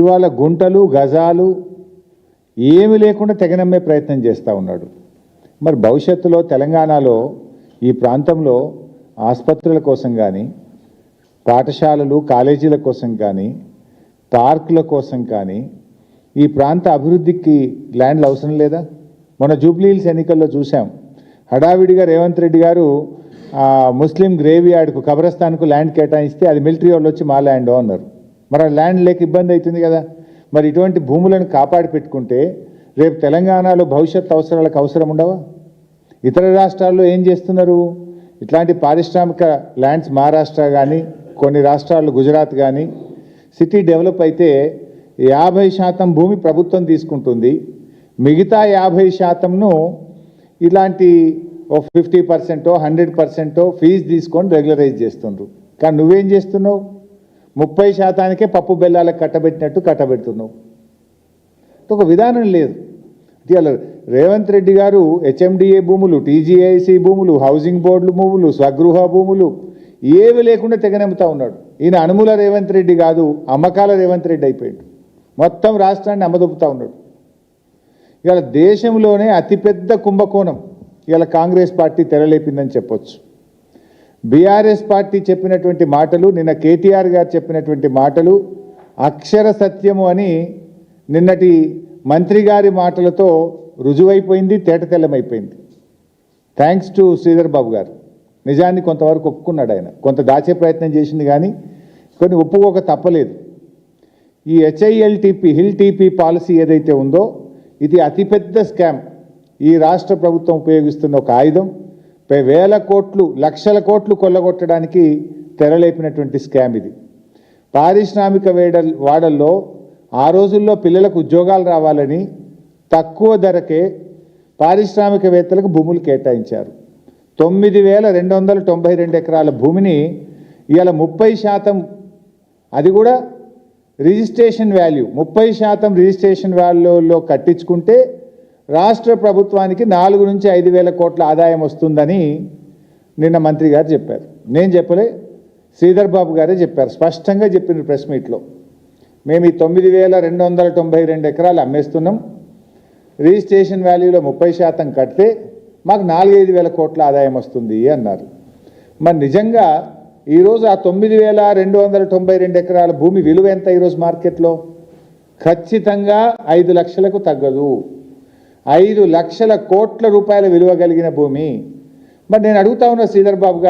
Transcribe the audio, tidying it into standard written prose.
ఇవాళ గుంటలు గజాలు ఏమీ లేకుండా తెగనమ్మే ప్రయత్నం చేస్తూ ఉన్నాడు. మరి భవిష్యత్తులో తెలంగాణలో ఈ ప్రాంతంలో ఆసుపత్రుల కోసం కానీ, పాఠశాలలు కాలేజీల కోసం కానీ, పార్కుల కోసం కానీ ఈ ప్రాంత అభివృద్ధికి ల్యాండ్లు అవసరం లేదా? మన జూబ్లీ హిల్స్ ఎన్నికల్లో చూసాం. హడావిడిగా రేవంత్ రెడ్డి గారు ముస్లిం గ్రేవ్ యార్డ్కు కబ్రస్థాన్కు ల్యాండ్ కేటాయిస్తే అది మిలిటరీ వాళ్ళు వచ్చి మా ల్యాండ్ అన్నారు. మరి ల్యాండ్ లేక ఇబ్బంది అవుతుంది కదా. మరి ఇటువంటి భూములను కాపాడి పెట్టుకుంటే రేపు తెలంగాణలో భవిష్యత్ అవసరాలకు అవసరం ఉండవా? ఇతర రాష్ట్రాల్లో ఏం చేస్తున్నారు? ఇట్లాంటి పారిశ్రామిక ల్యాండ్స్ మహారాష్ట్ర కానీ, కొన్ని రాష్ట్రాలు గుజరాత్ కానీ సిటీ డెవలప్ అయితే 50% భూమి ప్రభుత్వం తీసుకుంటుంది, మిగతా 50%ను ఇలాంటి 50% 100% ఫీజు తీసుకొని రెగ్యులరైజ్ చేస్తుండ్రు. కానీ నువ్వేం చేస్తున్నావు? 30%కే పప్పు బెల్లాలకు కట్టబెట్టినట్టు కట్టబెడుతున్నావు. ఒక విధానం లేదు. ఇవాళ రేవంత్ రెడ్డి గారు హెచ్ఎండిఏ భూములు, టీజీఐసి భూములు, హౌసింగ్ బోర్డులు భూములు, స్వగృహ భూములు ఏవి లేకుండా తెగనెమ్ముతా ఉన్నాడు. ఈయన అనుముల రేవంత్ రెడ్డి కాదు, అమ్మకాల రేవంత్ రెడ్డి అయిపోయాడు. మొత్తం రాష్ట్రాన్ని అమ్మదొప్పుతా ఉన్నాడు. ఇవాళ దేశంలోనే అతిపెద్ద కుంభకోణం ఇవాళ కాంగ్రెస్ పార్టీ తెరలేపిందని చెప్పొచ్చు. బీఆర్ఎస్ పార్టీ చెప్పినటువంటి మాటలు, నిన్న కేటీఆర్ గారు చెప్పినటువంటి మాటలు అక్షర సత్యము అని నిన్నటి మంత్రి గారి మాటలతో రుజువైపోయింది, తేటతెల్లమైపోయింది. థ్యాంక్స్ టు శ్రీధర్ బాబు గారు. నిజాన్ని కొంతవరకు ఒప్పుకున్నాడు ఆయన. కొంత దాచే ప్రయత్నం చేసింది కానీ కొన్ని ఒప్పుకోక తప్పలేదు. ఈ హెచ్ఐఎల్టీపీ హిల్ టీపీ పాలసీ ఏదైతే ఉందో ఇది అతిపెద్ద స్కామ్. ఈ రాష్ట్ర ప్రభుత్వం ఉపయోగిస్తున్న ఒక ఆయుధం. వేల కోట్లు, లక్షల కోట్లు కొల్లగొట్టడానికి తెరలేపినటువంటి స్కామ్ ఇది. పారిశ్రామిక వాడల్లో ఆ రోజుల్లో పిల్లలకు ఉద్యోగాలు రావాలని తక్కువ ధరకే పారిశ్రామికవేత్తలకు భూములు కేటాయించారు. 9,292 ఎకరాల భూమిని ఇవాళ 30%, అది కూడా రిజిస్ట్రేషన్ వాల్యూ 30% రిజిస్ట్రేషన్ వాల్యూలో కట్టించుకుంటే రాష్ట్ర ప్రభుత్వానికి 4 నుంచి 5 వేల కోట్ల ఆదాయం వస్తుందని నిన్న మంత్రి గారు చెప్పారు. నేను చెప్పలే, శ్రీధర్ బాబు గారే చెప్పారు. స్పష్టంగా చెప్పిన ప్రెస్ మీట్లో, మేము ఈ 9,292 ఎకరాలు అమ్మేస్తున్నాం, రిజిస్ట్రేషన్ వాల్యూలో 30% కడితే మాకు 4-5 వేల కోట్ల ఆదాయం వస్తుంది అన్నారు. మరి నిజంగా ఈరోజు ఆ 9,292 ఎకరాల భూమి విలువ ఎంత ఈరోజు మార్కెట్లో? ఖచ్చితంగా 5 లక్షలకు తగ్గదు. 5 లక్షల కోట్ల రూపాయల విలువ కలిగిన భూమి. మరి నేను అడుగుతా ఉన్నా శ్రీధర్ బాబు గారు,